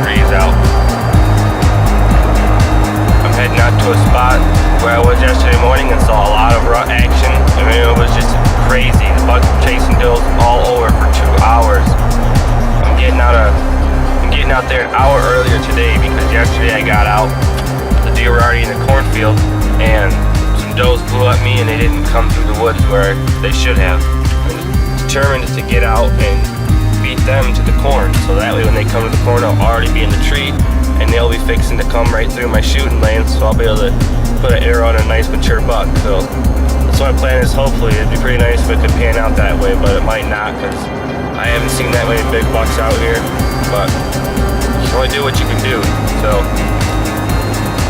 trees out. I'm heading out to a spot where I was yesterday morning and saw a lot of action. I mean, it was just crazy. The bucks were chasing does all over for 2 hours. I'm getting out there an hour earlier today because yesterday I got out. The deer were already in the cornfield and some does blew at me and they didn't come through the woods where they should have. I'm determined to get out and beat them to the corn, so that way when they come to the corn I'll already be in the tree and they'll be fixing to come right through my shooting lane, so I'll be able to put an arrow on a nice mature buck. So that's my plan is hopefully it'd be pretty nice if it could pan out that way, but it might not because I haven't seen that many big bucks out here, but you can only do what you can do. So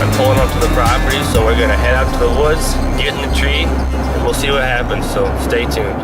I'm pulling up to the property, so we're gonna head out to the woods, get in the tree, and we'll see what happens, so stay tuned.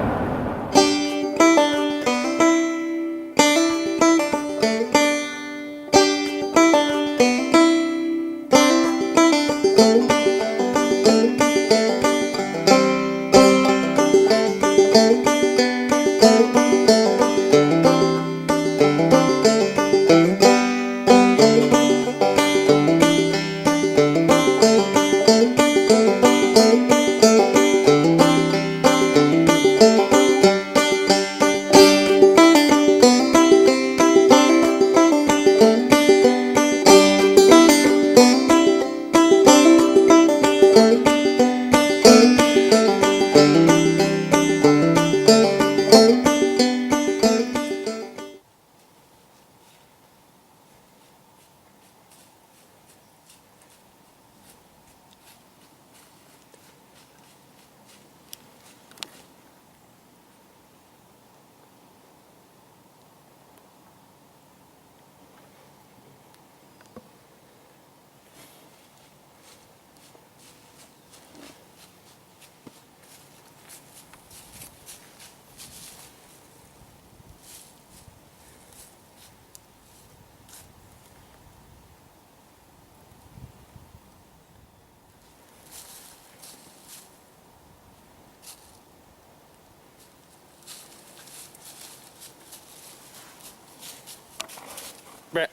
Brett.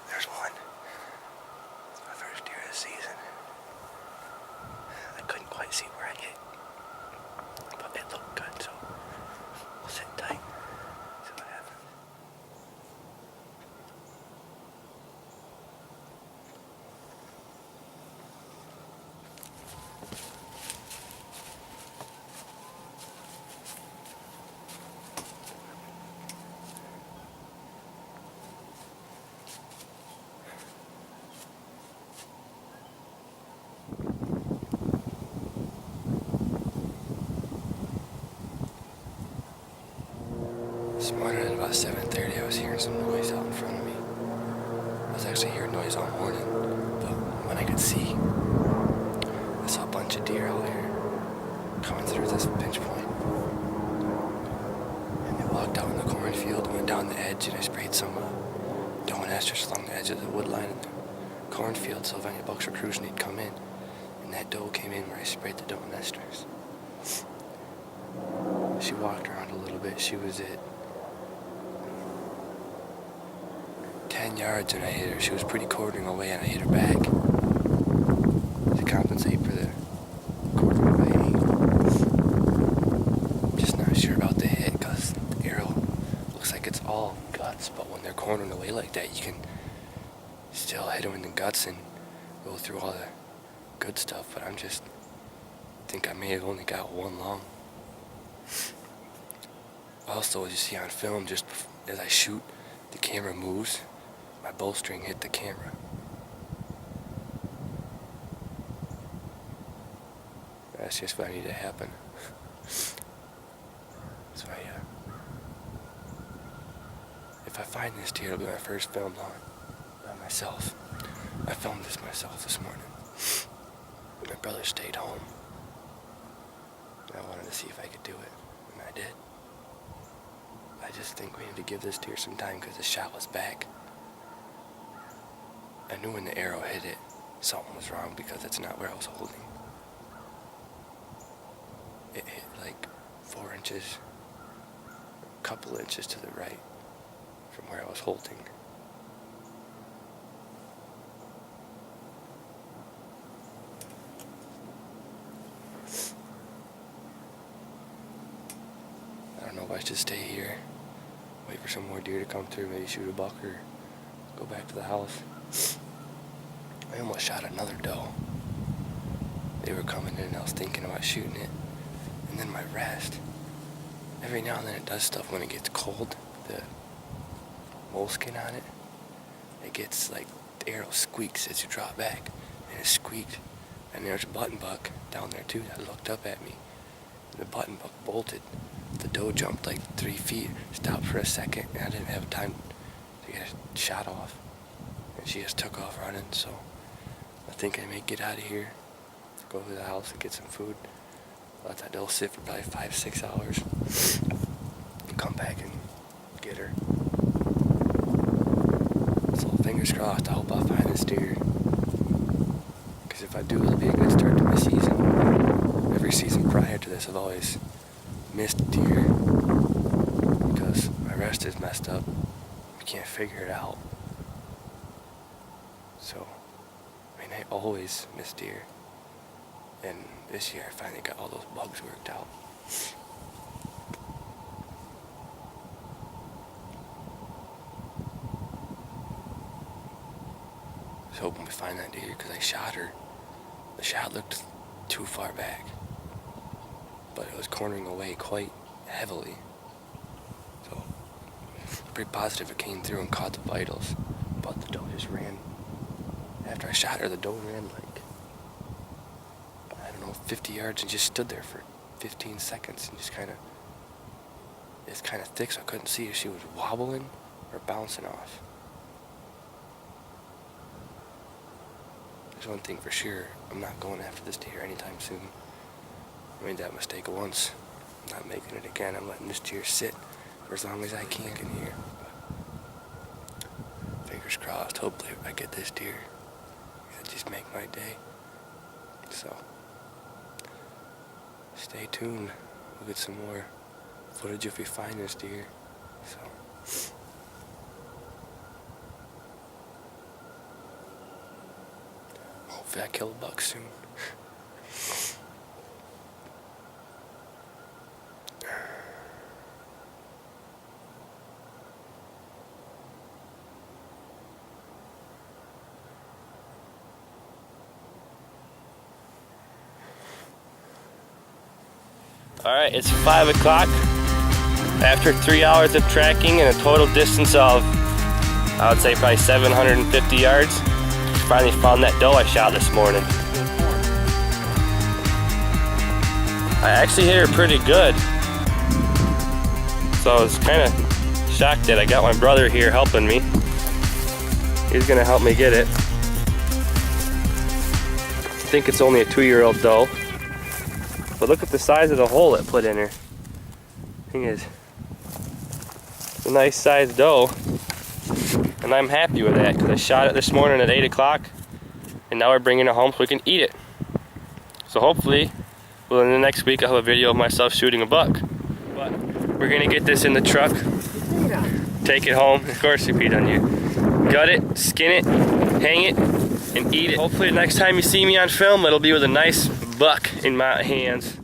There's one. It's my first deer this season. I couldn't quite see where I hit, but it looked good, so we'll sit tight, see what happens. This morning at about 7:30 I was hearing some noise out in front of me. I was actually hearing noise all morning, but when I could see, I saw a bunch of deer out here coming through this pinch point. And they walked out in the cornfield, went down the edge, and I sprayed some doe and estrus along the edge of the wood line in the cornfield, so if any bucks were cruising they'd come in. And that doe came in where I sprayed the doe and estrus. She walked around a little bit. She was at 10 yards and I hit her. She was pretty quartering away and I hit her back to compensate for the quartering away angle. Just not sure about the hit because the arrow looks like it's all guts, but when they're cornering away like that, you can still hit them in the guts and go through all the good stuff, but I think I may have only got one long. Also, as you see on film, just as I shoot, the camera moves. My bowstring hit the camera. That's just what needed to happen. So if I find this deer, it'll be my first film on by myself. I filmed this myself this morning. My brother stayed home. And I wanted to see if I could do it, and I did. I just think we need to give this deer some time because the shot was back. I knew when the arrow hit it, something was wrong because that's not where I was holding. it hit like 4 inches, a couple inches to the right from where I was holding. I don't know if I should stay here, wait for some more deer to come through, maybe shoot a buck or go back to the house. I almost shot another doe. They were coming in and I was thinking about shooting it. And then my rest, every now and then it does stuff when it gets cold. The moleskin on it, it gets like, the arrow squeaks as you drop back. And it squeaked. And there's a button buck down there too that looked up at me. And the button buck bolted. The doe jumped like 3 feet, stopped for a second, and I didn't have time to get a shot off. And she just took off running, so I think I may get out of here, go to the house and get some food. Let that doe sit for probably 5-6 hours, and come back and get her. So fingers crossed, I hope I find this deer. Because if I do, it'll be a good start to my season. Every season prior to this, I've always missed deer because my rest is messed up. I can't figure it out. So, I mean, I always miss deer. And this year I finally got all those bugs worked out. I was hoping we find that deer because I shot her. The shot looked too far back, but it was cornering away quite heavily. So, pretty positive it came through and caught the vitals. But the doe just ran. After I shot her, the doe ran like, I don't know, 50 yards and just stood there for 15 seconds and just it's kind of thick, so I couldn't see if she was wobbling or bouncing off. There's one thing for sure, I'm not going after this deer anytime soon. I made that mistake once. I'm not making it again. I'm letting this deer sit for as long as I can in here. But fingers crossed, hopefully I get this deer. It'll just make my day. So, stay tuned. We'll get some more footage if we find this deer. So, hopefully I kill a buck soon. Alright, it's 5 o'clock. After 3 hours of tracking and a total distance of, I would say probably 750 yards, finally found that doe I shot this morning. I actually hit her pretty good. So I was kind of shocked that I got my brother here helping me. He's gonna help me get it. I think it's only a 2-year-old doe. But look at the size of the hole it put in her. Thing is, it's a nice sized doe. And I'm happy with that because I shot it this morning at 8 o'clock. And now we're bringing it home so we can eat it. So hopefully, within the next week I'll have a video of myself shooting a buck. But we're gonna get this in the truck, take it home. Of course you peed on you. Gut it, skin it, hang it, and eat it. Hopefully the next time you see me on film, it'll be with a nice buck in my hands.